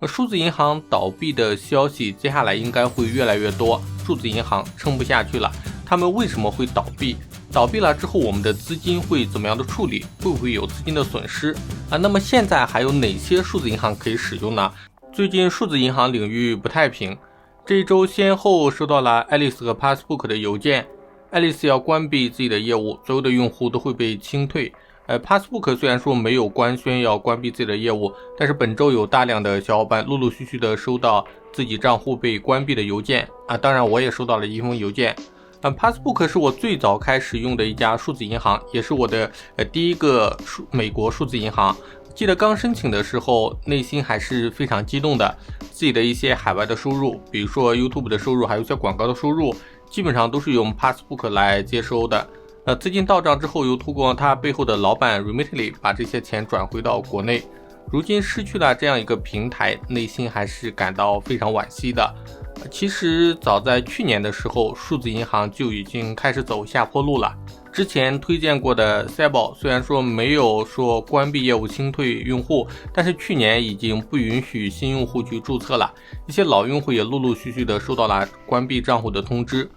数字银行倒闭的消息接下来应该会越来越多，数字银行撑不下去了。他们为什么会倒闭？倒闭了之后，我们的资金会怎么样的处理？会不会有资金的损失那么现在还有哪些数字银行可以使用呢？最近数字银行领域不太平，这一周先后收到了爱丽丝和 Passbook 的邮件，爱丽丝要关闭自己的业务，所有的用户都会被清退。Passbook 虽然说没有官宣要关闭自己的业务，但是本周有大量的小伙伴陆陆续续的收到自己账户被关闭的邮件当然我也收到了一封邮件。Passbook 是我最早开始用的一家数字银行，也是我的第一个美国数字银行。记得刚申请的时候，内心还是非常激动的，自己的一些海外的收入，比如说 YouTube 的收入，还有一些广告的收入，基本上都是用 Passbook 来接收的。资金到账之后，又通过他背后的老板 Remitly 把这些钱转回到国内。如今失去了这样一个平台，内心还是感到非常惋惜的。其实早在去年的时候，数字银行就已经开始走下坡路了。之前推荐过的 Sable 虽然说没有说关闭业务清退用户，但是去年已经不允许新用户去注册了，一些老用户也陆陆续续的收到了关闭账户的通知。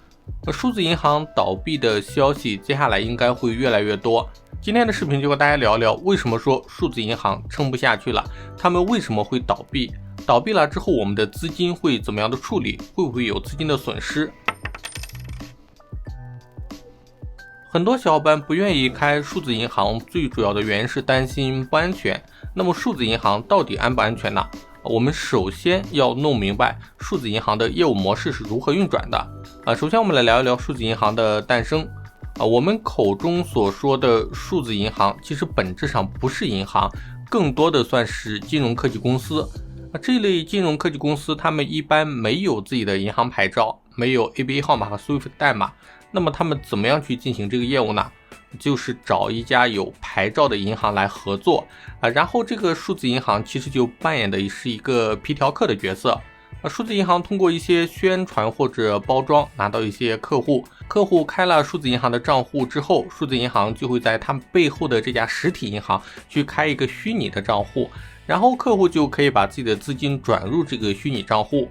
数字银行倒闭的消息接下来应该会越来越多。今天的视频就和大家聊聊为什么说数字银行撑不下去了，他们为什么会倒闭，倒闭了之后我们的资金会怎么样的处理，会不会有资金的损失。很多小伙伴不愿意开数字银行，最主要的原因是担心不安全。那么数字银行到底安不安全呢？我们首先要弄明白数字银行的业务模式是如何运转的。首先我们来聊一聊数字银行的诞生。我们口中所说的数字银行其实本质上不是银行，更多的算是金融科技公司。这类金融科技公司他们一般没有自己的银行牌照，没有 ABA 号码和 SWIFT 代码，那么他们怎么样去进行这个业务呢？就是找一家有牌照的银行来合作然后这个数字银行其实就扮演的是一个皮条客的角色。数字银行通过一些宣传或者包装拿到一些客户开了数字银行的账户之后，数字银行就会在他们背后的这家实体银行去开一个虚拟的账户，然后客户就可以把自己的资金转入这个虚拟账户。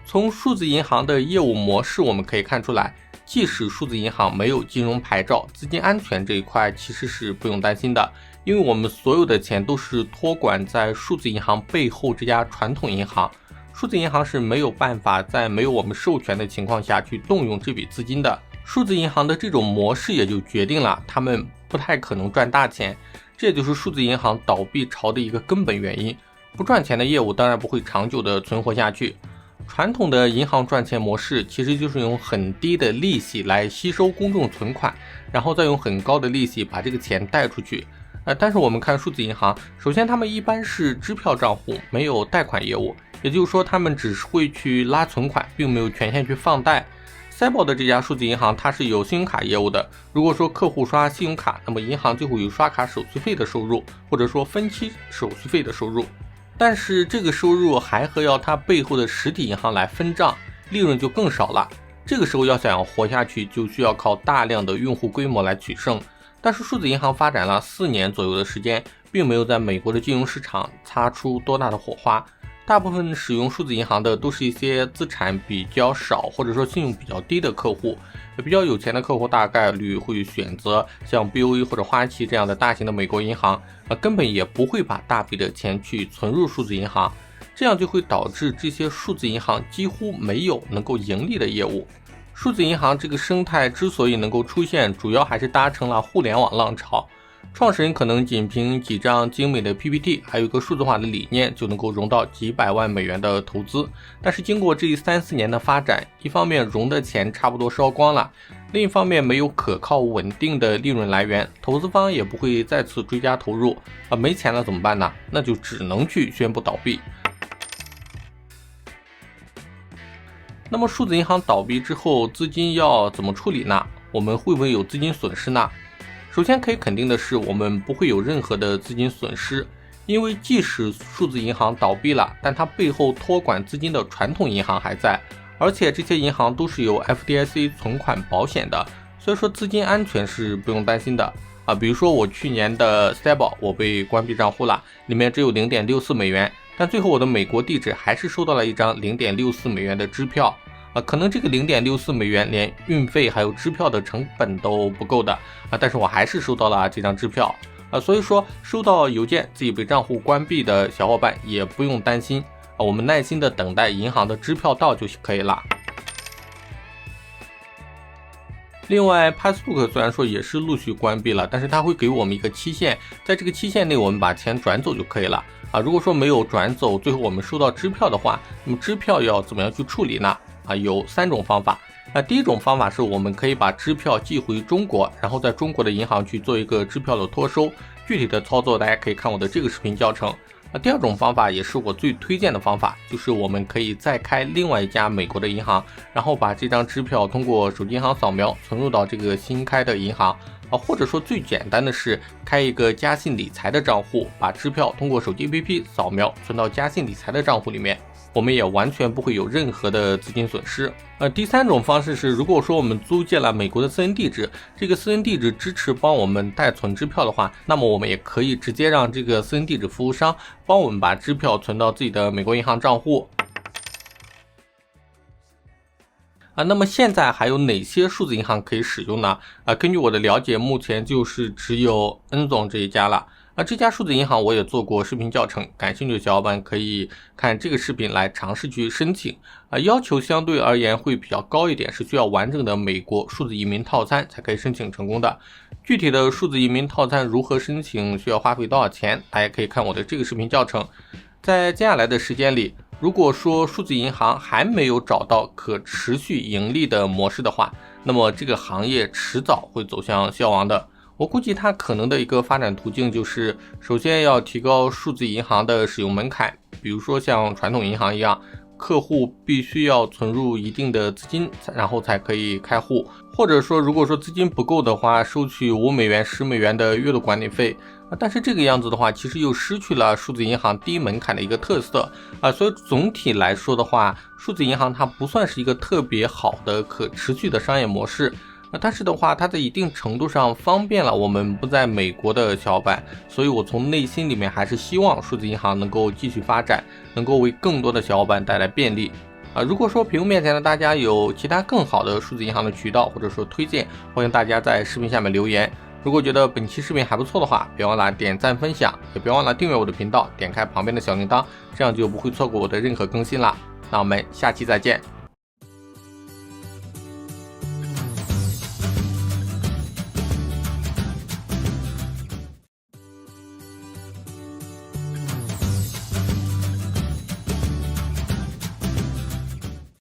从数字银行的业务模式我们可以看出来，即使数字银行没有金融牌照，资金安全这一块其实是不用担心的，因为我们所有的钱都是托管在数字银行背后这家传统银行，数字银行是没有办法在没有我们授权的情况下去动用这笔资金的。数字银行的这种模式也就决定了他们不太可能赚大钱，这也就是数字银行倒闭潮的一个根本原因。不赚钱的业务当然不会长久的存活下去。传统的银行赚钱模式其实就是用很低的利息来吸收公众存款，然后再用很高的利息把这个钱贷出去。但是我们看数字银行，首先他们一般是支票账户，没有贷款业务，也就是说他们只是会去拉存款，并没有权限去放贷。Sable 的这家数字银行它是有信用卡业务的，如果说客户刷信用卡，那么银行就会有刷卡手续费的收入，或者说分期手续费的收入，但是这个收入还要它背后的实体银行来分账，利润就更少了。这个时候要想要活下去，就需要靠大量的用户规模来取胜。但是数字银行发展了4年左右的时间，并没有在美国的金融市场擦出多大的火花。大部分使用数字银行的都是一些资产比较少或者说信用比较低的客户，比较有钱的客户大概率会选择像 BOE 或者花旗这样的大型的美国银行，根本也不会把大笔的钱去存入数字银行，这样就会导致这些数字银行几乎没有能够盈利的业务。数字银行这个生态之所以能够出现，主要还是搭乘了互联网浪潮。创始人可能仅凭几张精美的 PPT， 还有一个数字化的理念，就能够融到几百万美元的投资。但是经过这3-4年的发展，一方面融的钱差不多烧光了，另一方面没有可靠稳定的利润来源，投资方也不会再次追加投入没钱了怎么办呢？那就只能去宣布倒闭。那么数字银行倒闭之后，资金要怎么处理呢？我们会不会有资金损失呢？首先可以肯定的是，我们不会有任何的资金损失，因为即使数字银行倒闭了，但它背后托管资金的传统银行还在，而且这些银行都是有 FDIC 存款保险的，所以说资金安全是不用担心的比如说我去年的 Sable 我被关闭账户了，里面只有 0.64 美元，但最后我的美国地址还是收到了一张0.64美元的支票。可能这个0.64美元连运费还有支票的成本都不够的但是我还是收到了这张支票所以说收到邮件自己被账户关闭的小伙伴也不用担心我们耐心的等待银行的支票到就可以了。另外 Passbook 虽然说也是陆续关闭了，但是它会给我们一个期限，在这个期限内我们把钱转走就可以了如果说没有转走，最后我们收到支票的话，那么支票要怎么样去处理呢？有3种方法。第一种方法是我们可以把支票寄回中国，然后在中国的银行去做一个支票的托收，具体的操作大家可以看我的这个视频教程。第二种方法也是我最推荐的方法，就是我们可以再开另外一家美国的银行，然后把这张支票通过手机银行扫描存入到这个新开的银行或者说最简单的是开一个嘉信理财的账户，把支票通过手机 APP 扫描存到嘉信理财的账户里面，我们也完全不会有任何的资金损失。第三种方式是，如果说我们租借了美国的私人地址，这个私人地址支持帮我们代存支票的话，那么我们也可以直接让这个私人地址服务商帮我们把支票存到自己的美国银行账户。那么现在还有哪些数字银行可以使用呢？根据我的了解，目前就是只有恩总这一家了。这家数字银行我也做过视频教程，感兴趣的小伙伴可以看这个视频来尝试去申请。要求相对而言会比较高一点，是需要完整的美国数字移民套餐才可以申请成功的。具体的数字移民套餐如何申请，需要花费多少钱，大家可以看我的这个视频教程。在接下来的时间里，如果说数字银行还没有找到可持续盈利的模式的话，那么这个行业迟早会走向消亡的。我估计它可能的一个发展途径就是，首先要提高数字银行的使用门槛，比如说像传统银行一样，客户必须要存入一定的资金，然后才可以开户，或者说如果说资金不够的话，收取5美元、10美元的月度管理费。但是这个样子的话，其实又失去了数字银行低门槛的一个特色所以总体来说的话，数字银行它不算是一个特别好的可持续的商业模式。但是的话，它在一定程度上方便了我们不在美国的小伙伴，所以我从内心里面还是希望数字银行能够继续发展，能够为更多的小伙伴带来便利。如果说屏幕面前的大家有其他更好的数字银行的渠道或者说推荐，欢迎大家在视频下面留言。如果觉得本期视频还不错的话，别忘了点赞分享，也别忘了订阅我的频道，点开旁边的小铃铛，这样就不会错过我的任何更新啦。那我们下期再见。